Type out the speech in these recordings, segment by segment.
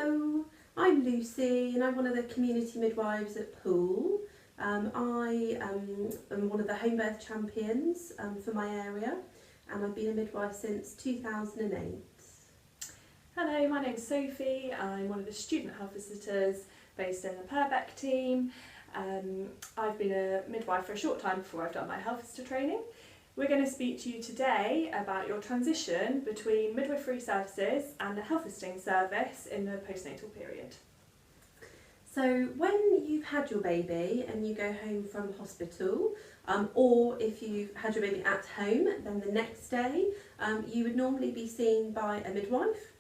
Hello, I'm Lucy and I'm one of the community midwives at Poole. I am one of the home birth champions for my area, and I've been a midwife since 2008. Hello, my name's Sophie. I'm one of the student health visitors based in the Purbeck team. I've been a midwife for a short time before I've done my health visitor training. We're going to speak to you today about your transition between midwifery services and the health visiting service in the postnatal period. So when you've had your baby and you go home from hospital, or if you've had your baby at home, then the next day you would normally be seen by a midwife.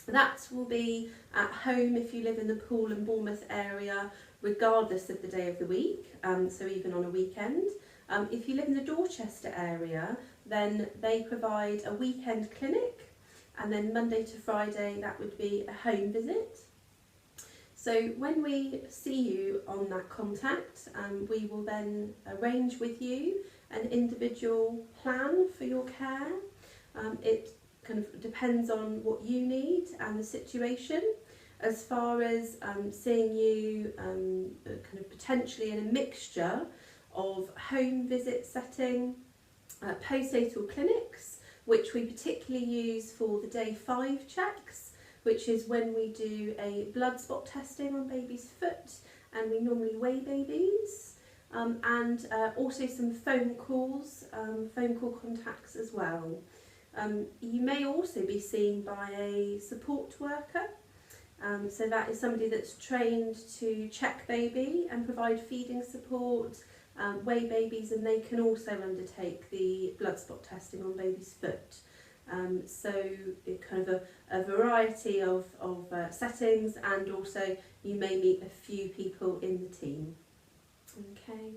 That will be at home if you live in the Poole and Bournemouth area, regardless of the day of the week, so even on a weekend. If you live in the Dorchester area, then they provide a weekend clinic, and then Monday to Friday that would be a home visit. So when we see you on that contact, we will then arrange with you an individual plan for your care. It kind of depends on what you need and the situation. As far as seeing you kind of potentially in a mixture of home visit setting, postnatal clinics, which we particularly use for the day 5 checks, which is when we do a blood spot testing on baby's foot and we normally weigh babies, and also some phone call contacts as well. You may also be seen by a support worker, so that is somebody that's trained to check baby and provide feeding support, weigh babies, and they can also undertake the blood spot testing on baby's foot. So it kind of a variety of settings, and also you may meet a few people in the team. Okay.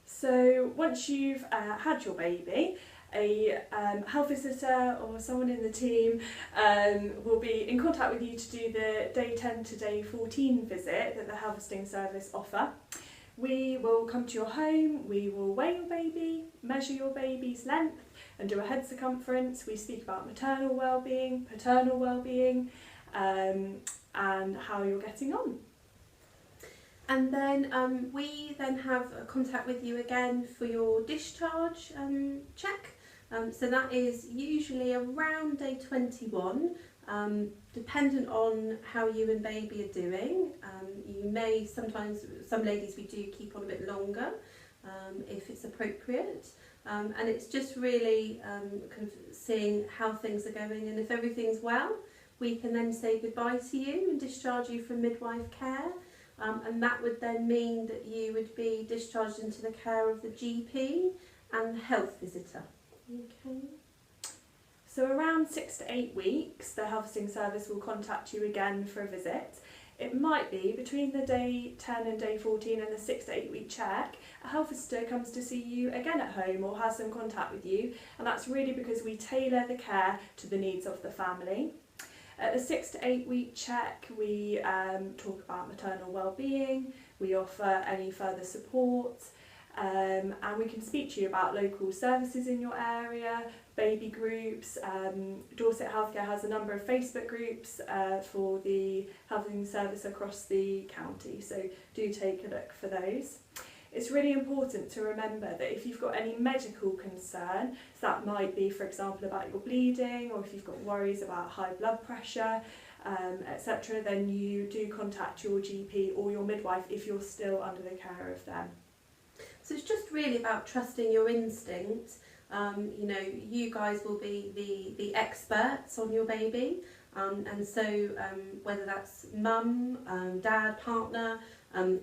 So once you've had your baby, a health visitor or someone in the team will be in contact with you to do the day 10 to day 14 visit that the health visiting service offer. We will come to your home, we will weigh your baby, measure your baby's length and do a head circumference. We speak about maternal well-being, paternal well-being, and how you're getting on. And then we then have a contact with you again for your discharge check. So that is usually around day 21, dependent on how you and baby are doing. You may sometimes, some ladies we do keep on a bit longer if it's appropriate. And it's just really kind of seeing how things are going, and if everything's well, we can then say goodbye to you and discharge you from midwife care. And that would then mean that you would be discharged into the care of the GP and the health visitor. Okay. So around 6 to 8 weeks, the health visiting service will contact you again for a visit. It might be between the day 10 and day 14 and the 6 to 8 week check, a health visitor comes to see you again at home or has some contact with you, and that's really because we tailor the care to the needs of the family. At the 6 to 8 week check, we talk about maternal well-being, we offer any further support, and we can speak to you about local services in your area, baby groups. Dorset Healthcare has a number of Facebook groups for the health visiting service across the county, so do take a look for those. It's really important to remember that if you've got any medical concern, so that might be, for example, about your bleeding, or if you've got worries about high blood pressure, etc., then you do contact your GP or your midwife if you're still under the care of them. So it's just really about trusting your instinct. You know, you guys will be the experts on your baby, and so whether that's mum, dad, partner,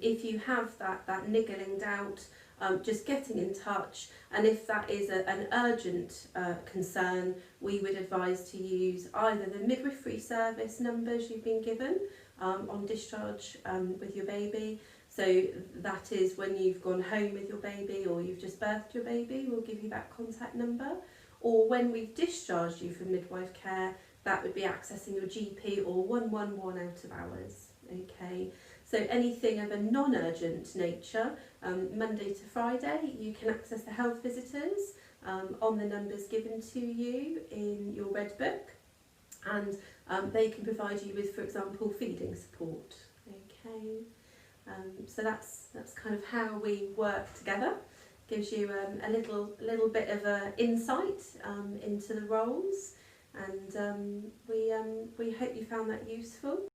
if you have that niggling doubt, just getting in touch, and if that is an urgent concern, we would advise to use either the midwifery service numbers you've been given on discharge with your baby. So that is when you've gone home with your baby or you've just birthed your baby, we'll give you that contact number. Or when we've discharged you from midwife care, that would be accessing your GP or 111 out of hours. Okay, so anything of a non-urgent nature, Monday to Friday, you can access the health visitors on the numbers given to you in your red book. and they can provide you with, for example, feeding support. Okay, so that's kind of how we work together. Gives you a little bit of insight into the roles, and we hope you found that useful.